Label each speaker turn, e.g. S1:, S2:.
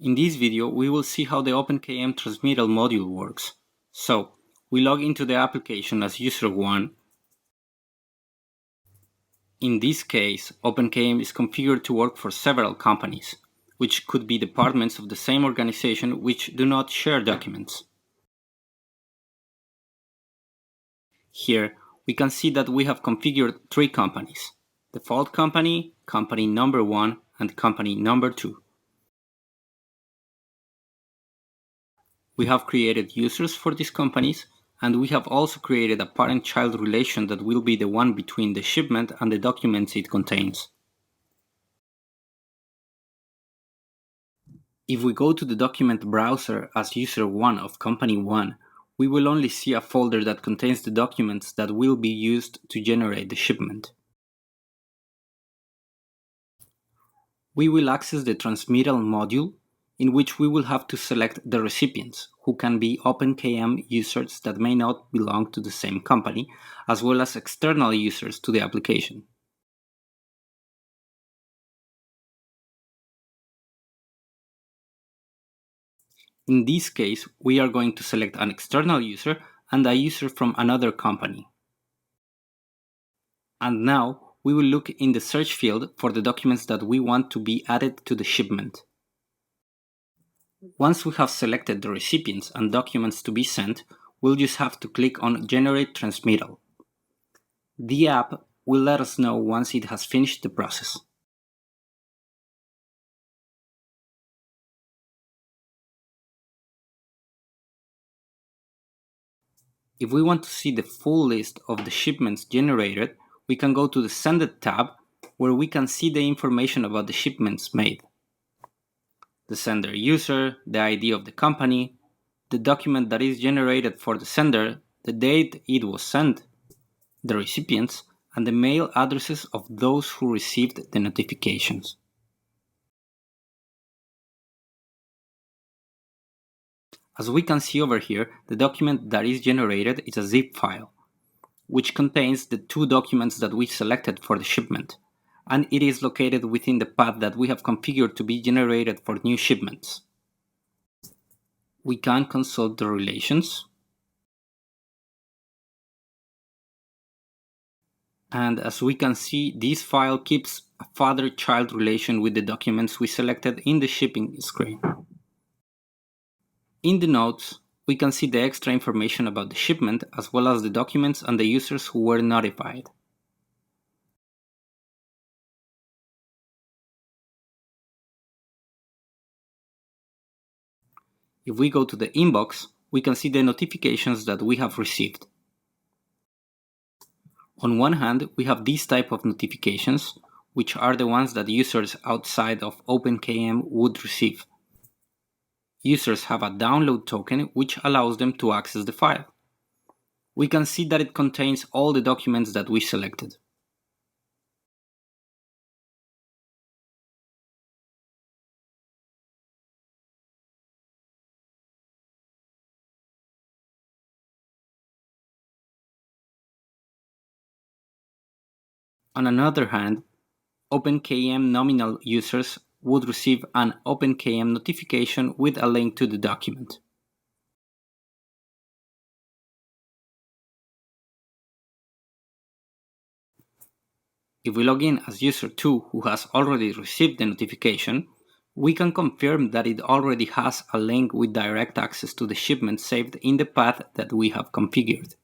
S1: In this video, we will see how the OpenKM Transmittal module works. So, we log into the application as user 1. In this case, OpenKM is configured to work for several companies, which could be departments of the same organization which do not share documents. Here, we can see that we have configured 3 companies: default company, company number 1, and company number 2. We have created users for these companies, and we have also created a parent-child relation that will be the one between the shipment and the documents it contains. If we go to the document browser as user 1 of company 1, we will only see a folder that contains the documents that will be used to generate the shipment. We will access the transmittal module, in which we will have to select the recipients, who can be OpenKM users that may not belong to the same company, as well as external users to the application. In this case, we are going to select an external user and a user from another company. And now, we will look in the search field for the documents that we want to be added to the shipment. Once we have selected the recipients and documents to be sent, we'll just have to click on Generate Transmittal. The app will let us know once it has finished the process. If we want to see the full list of the shipments generated, we can go to the Sended tab, where we can see the information about the shipments made: the sender user, the ID of the company, the document that is generated for the sender, the date it was sent, the recipients, and the mail addresses of those who received the notifications. As we can see over here, the document that is generated is a zip file, which contains the 2 documents that we selected for the shipment, and it is located within the path that we have configured to be generated for new shipments. We can consult the relations, and as we can see, this file keeps a father-child relation with the documents we selected in the shipping screen. In the notes, we can see the extra information about the shipment, as well as the documents and the users who were notified. If we go to the inbox, we can see the notifications that we have received. On one hand, we have this type of notifications, which are the ones that users outside of OpenKM would receive. Users have a download token which allows them to access the file. We can see that it contains all the documents that we selected. On another hand, OpenKM nominal users would receive an OpenKM notification with a link to the document. If we log in as user 2 who has already received the notification, we can confirm that it already has a link with direct access to the shipment saved in the path that we have configured.